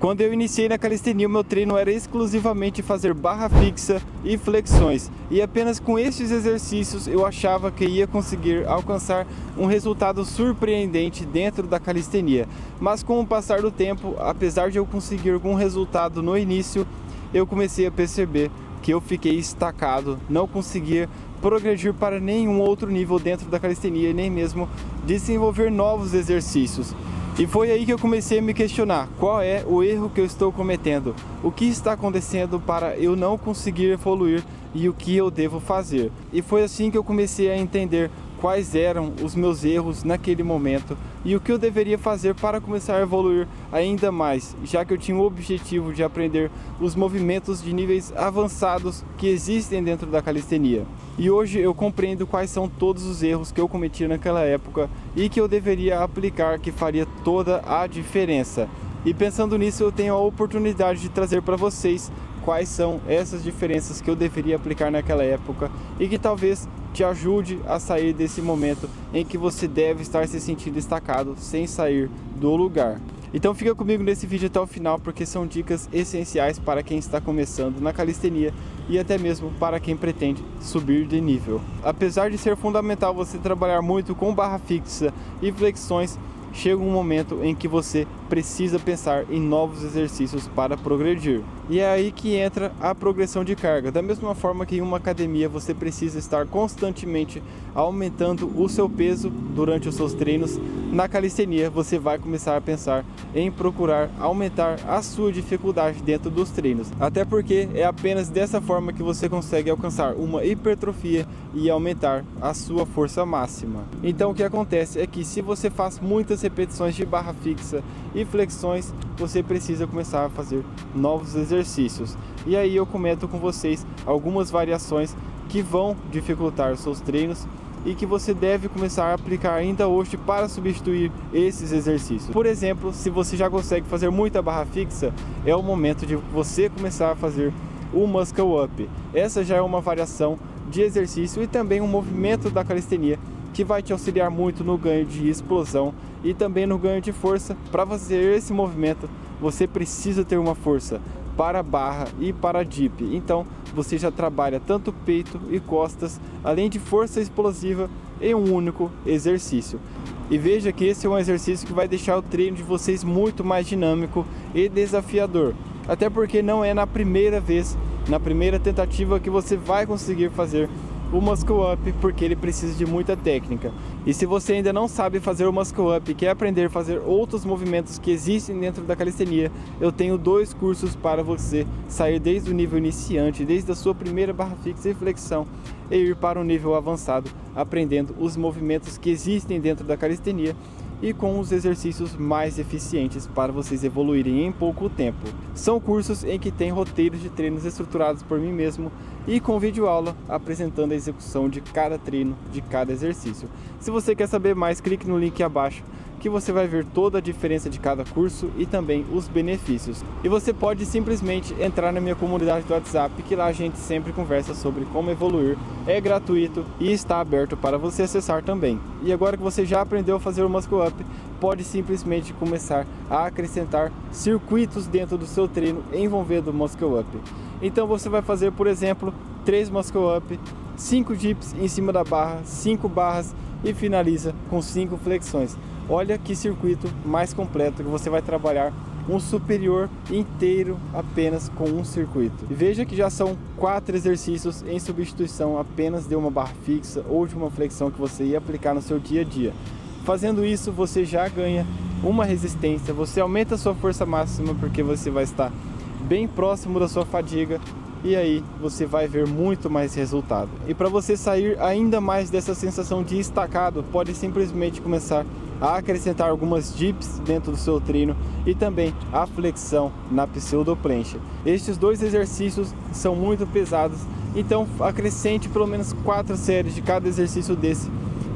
Quando eu iniciei na calistenia, o meu treino era exclusivamente fazer barra fixa e flexões. E apenas com estes exercícios eu achava que ia conseguir alcançar um resultado surpreendente dentro da calistenia. Mas com o passar do tempo, apesar de eu conseguir algum resultado no início, eu comecei a perceber que eu fiquei estacado, não conseguia progredir para nenhum outro nível dentro da calistenia e nem mesmo desenvolver novos exercícios. E foi aí que eu comecei a me questionar, qual é o erro que eu estou cometendo? O que está acontecendo para eu não conseguir evoluir e o que eu devo fazer? E foi assim que eu comecei a entender quais eram os meus erros naquele momento e o que eu deveria fazer para começar a evoluir ainda mais, já que eu tinha o objetivo de aprender os movimentos de níveis avançados que existem dentro da calistenia. E hoje eu compreendo quais são todos os erros que eu cometi naquela época e que eu deveria aplicar, que faria toda a diferença. E pensando nisso, eu tenho a oportunidade de trazer para vocês quais são essas diferenças que eu deveria aplicar naquela época e que talvez te ajude a sair desse momento em que você deve estar se sentindo estacado sem sair do lugar. Então fica comigo nesse vídeo até o final, porque são dicas essenciais para quem está começando na calistenia e até mesmo para quem pretende subir de nível. Apesar de ser fundamental você trabalhar muito com barra fixa e flexões, chega um momento em que você precisa pensar em novos exercícios para progredir. E é aí que entra a progressão de carga. Da mesma forma que em uma academia você precisa estar constantemente aumentando o seu peso durante os seus treinos, na calistenia você vai começar a pensar em procurar aumentar a sua dificuldade dentro dos treinos. Até porque é apenas dessa forma que você consegue alcançar uma hipertrofia e aumentar a sua força máxima. Então o que acontece é que se você faz muitas repetições de barra fixa e flexões, você precisa começar a fazer novos exercícios. E aí eu comento com vocês algumas variações que vão dificultar os seus treinos e que você deve começar a aplicar ainda hoje para substituir esses exercícios. Por exemplo, se você já consegue fazer muita barra fixa, é o momento de você começar a fazer o Muscle Up. Essa já é uma variação de exercício e também um movimento da calistenia que vai te auxiliar muito no ganho de explosão e também no ganho de força. Para fazer esse movimento, você precisa ter uma força para barra e para dip. Então, você já trabalha tanto peito e costas, além de força explosiva em um único exercício. E veja que esse é um exercício que vai deixar o treino de vocês muito mais dinâmico e desafiador. Até porque não é na primeira vez, na primeira tentativa que você vai conseguir fazer o Muscle Up, porque ele precisa de muita técnica. E se você ainda não sabe fazer o Muscle Up e quer aprender a fazer outros movimentos que existem dentro da calistenia, eu tenho 2 cursos para você sair desde o nível iniciante, desde a sua primeira barra fixa e flexão, e ir para um nível avançado, aprendendo os movimentos que existem dentro da calistenia e com os exercícios mais eficientes para vocês evoluírem em pouco tempo. São cursos em que tem roteiros de treinos estruturados por mim mesmo e com videoaula apresentando a execução de cada treino, de cada exercício. Se você quer saber mais, clique no link abaixo que você vai ver toda a diferença de cada curso e também os benefícios. E você pode simplesmente entrar na minha comunidade do WhatsApp, que lá a gente sempre conversa sobre como evoluir. É gratuito e está aberto para você acessar também. E agora que você já aprendeu a fazer o Muscle Up, pode simplesmente começar a acrescentar circuitos dentro do seu treino envolvendo o Muscle Up. Então você vai fazer, por exemplo, 3 Muscle Up, 5 dips em cima da barra, 5 barras e finaliza com 5 flexões. Olha que circuito mais completo, que você vai trabalhar um superior inteiro apenas com um circuito. E veja que já são 4 exercícios em substituição apenas de uma barra fixa ou de uma flexão que você ia aplicar no seu dia a dia. Fazendo isso, você já ganha uma resistência, você aumenta a sua força máxima, porque você vai estar bem próximo da sua fadiga, e aí você vai ver muito mais resultado. E para você sair ainda mais dessa sensação de estacado, pode simplesmente começar a acrescentar algumas dips dentro do seu treino e também a flexão na pseudoplancha. Estes 2 exercícios são muito pesados, então acrescente pelo menos 4 séries de cada exercício desse,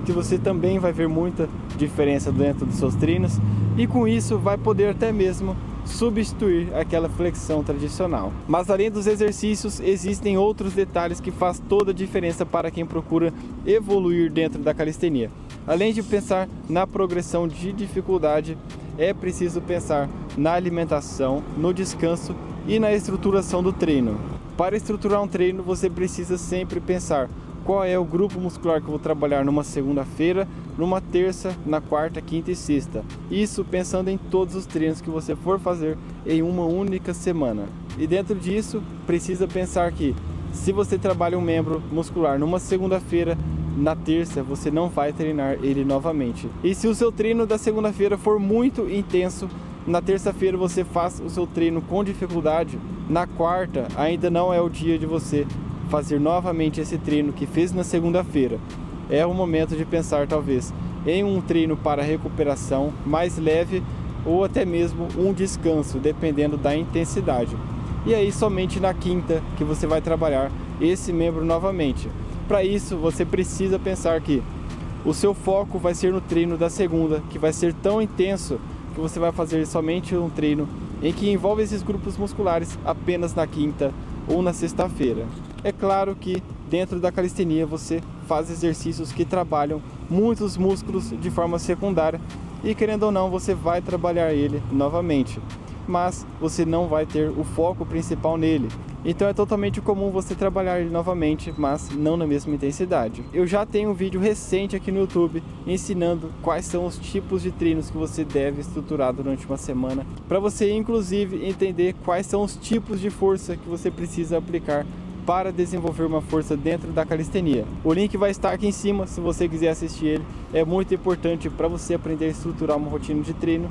que você também vai ver muita diferença dentro dos seus treinos e com isso vai poder até mesmo substituir aquela flexão tradicional. Mas além dos exercícios, existem outros detalhes que faz toda a diferença para quem procura evoluir dentro da calistenia. Além de pensar na progressão de dificuldade, é preciso pensar na alimentação, no descanso e na estruturação do treino. Para estruturar um treino, você precisa sempre pensar qual é o grupo muscular que eu vou trabalhar numa segunda-feira, numa terça, na quarta, quinta e sexta. Isso pensando em todos os treinos que você for fazer em uma única semana. E dentro disso, precisa pensar que se você trabalha um membro muscular numa segunda-feira, na terça você não vai treinar ele novamente. E se o seu treino da segunda-feira for muito intenso, na terça-feira você faz o seu treino com dificuldade, na quarta ainda não é o dia de você fazer novamente esse treino que fez na segunda-feira. É o momento de pensar talvez em um treino para recuperação mais leve ou até mesmo um descanso, dependendo da intensidade. E aí somente na quinta que você vai trabalhar esse membro novamente. Para isso você precisa pensar que o seu foco vai ser no treino da segunda, que vai ser tão intenso que você vai fazer somente um treino em que envolve esses grupos musculares apenas na quinta ou na sexta-feira. É claro que dentro da calistenia você faz exercícios que trabalham muitos músculos de forma secundária e querendo ou não você vai trabalhar ele novamente, mas você não vai ter o foco principal nele. Então é totalmente comum você trabalhar ele novamente, mas não na mesma intensidade. Eu já tenho um vídeo recente aqui no YouTube ensinando quais são os tipos de treinos que você deve estruturar durante uma semana, para você inclusive entender quais são os tipos de força que você precisa aplicar para desenvolver uma força dentro da calistenia. O link vai estar aqui em cima se você quiser assistir ele. É muito importante para você aprender a estruturar uma rotina de treino.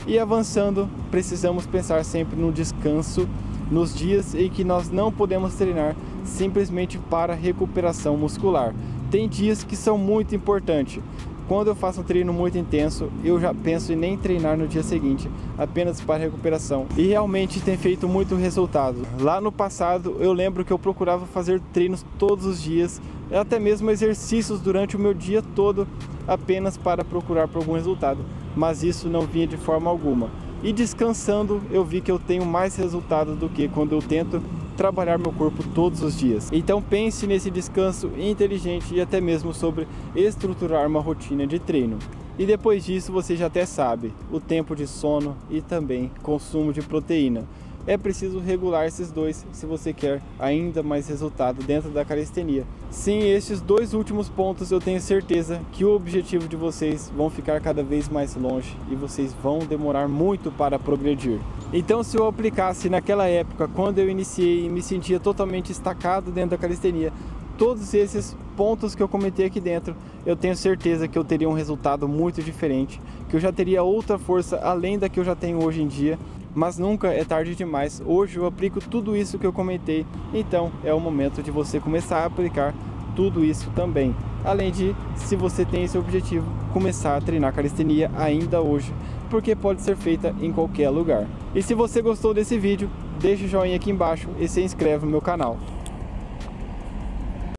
E avançando, precisamos pensar sempre no descanso, nos dias em que nós não podemos treinar simplesmente para recuperação muscular. Tem dias que são muito importantes. Quando eu faço um treino muito intenso, eu já penso em nem treinar no dia seguinte, apenas para recuperação. E realmente tem feito muito resultado. Lá no passado, eu lembro que eu procurava fazer treinos todos os dias, até mesmo exercícios durante o meu dia todo, apenas para procurar por algum resultado. Mas isso não vinha de forma alguma. E descansando, eu vi que eu tenho mais resultado do que quando eu tento trabalhar meu corpo todos os dias. Então pense nesse descanso inteligente e até mesmo sobre estruturar uma rotina de treino. E depois disso você já até sabe o tempo de sono e também consumo de proteína. É preciso regular esses dois se você quer ainda mais resultado dentro da calistenia. Sim, estes dois últimos pontos eu tenho certeza que o objetivo de vocês vão ficar cada vez mais longe e vocês vão demorar muito para progredir. Então se eu aplicasse naquela época, quando eu iniciei e me sentia totalmente estacado dentro da calistenia, todos esses pontos que eu comentei aqui dentro, eu tenho certeza que eu teria um resultado muito diferente, que eu já teria outra força além da que eu já tenho hoje em dia. Mas nunca é tarde demais. Hoje eu aplico tudo isso que eu comentei, então é o momento de você começar a aplicar tudo isso também. Além de, se você tem esse objetivo, começar a treinar calistenia ainda hoje, porque pode ser feita em qualquer lugar. E se você gostou desse vídeo, deixa o joinha aqui embaixo e se inscreve no meu canal.